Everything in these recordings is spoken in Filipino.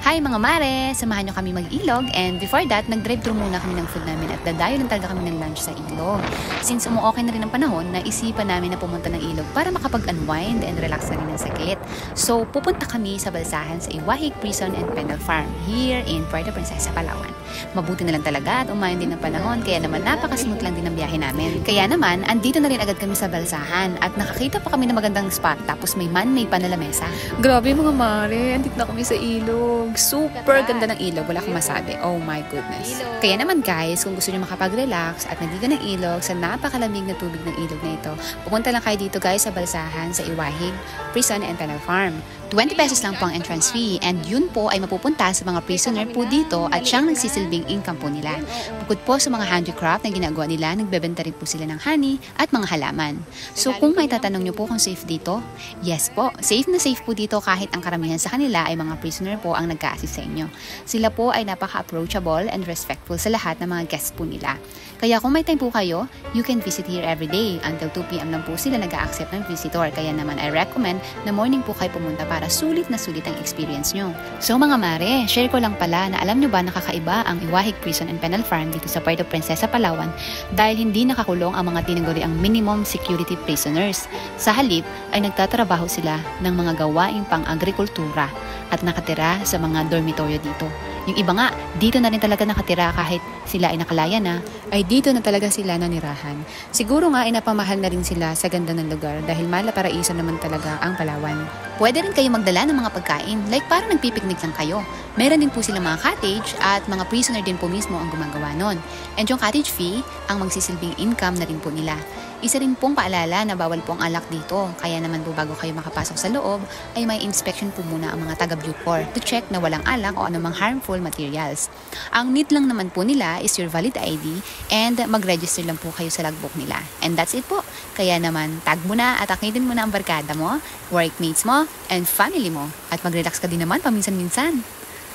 Hi mga mare! Samahan nyo kami mag-ilog, and before that, nag-drive-thru muna kami ng food namin at dadayo lang talaga kami ng lunch sa ilog. Since umuokay na rin ang panahon, naisipan namin na pumunta ng ilog para makapag-unwind and relax na rin ng saglit. So, pupunta kami sa balsahan sa Iwahig Prison and Penal Farm here in Puerto Princesa, Palawan. Mabuti na lang talaga at umayon din ang panahon, kaya naman napaka-smooth lang din ang biyahe namin. Kaya naman, andito na rin agad kami sa balsahan at nakakita pa kami ng magandang spot, tapos may man-made pa na lamesa. Grabe mga mare, andito na kami sa ilog. Super ganda ng ilog, wala akong masabi. Oh my goodness. Kaya naman guys, kung gusto niyo makapag-relax at naligo ng ilog sa napakalamig na tubig ng ilog na ito, pupunta lang kayo dito guys sa balsahan sa Iwahig Prison and Penal Farm. 20 pesos lang po ang entrance fee, and yun po ay mapupunta sa mga prisoner po dito at siyang nagsisilbing income po nila. Bukod po sa mga handicraft na ginagawa nila, nagbebenta rin po sila ng honey at mga halaman. So kung may tatanong nyo po kung safe dito, yes po, safe na safe po dito kahit ang karamihan sa kanila ay mga prisoner po ang nag-a-assist sa inyo. Sila po ay napaka-approachable and respectful sa lahat ng mga guests po nila. Kaya kung may time po kayo, you can visit here every day. Until 2 PM lang po sila nag-a-accept ng visitor. Kaya naman I recommend na morning po kayo pumunta para sulit na sulit ang experience nyo. So mga mare, share ko lang pala na alam nyo ba nakakaiba ang Iwahig Prison and Penal Farm dito sa Puerto Princesa, Palawan dahil hindi nakakulong ang mga tinaguri ang minimum security prisoners. Sa halip ay nagtatrabaho sila ng mga gawaing pang-agrikultura at nakatira sa mga dormitoryo dito. Yung iba nga, dito na rin talaga nakatira kahit sila ay nakalaya na, ay dito na talaga sila nanirahan. Siguro nga ay napamahal na rin sila sa ganda ng lugar dahil malaparaiso naman talaga ang Palawan. Pwede rin kayo magdala ng mga pagkain, like parang nagpipiknik lang kayo. Meron din po silang mga cottage at mga prisoner din po mismo ang gumagawa nun. And yung cottage fee, ang magsisilbing income na rin po nila. Isa rin pong paalala na bawal po ang alak dito, kaya naman po bago kayo makapasok sa loob ay may inspection po muna ang mga taga-Bucor to check na walang alak o anumang harmful materials. Ang need lang naman po nila is your valid ID and mag-register lang po kayo sa logbook nila. And that's it po. Kaya naman tag mo na at akitin mo na ang barkada mo, workmates mo, and family mo. At mag-relax ka din naman paminsan-minsan.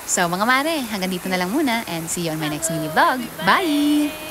So mga mare, hanggang dito na lang muna and see you on my next mini vlog. Bye!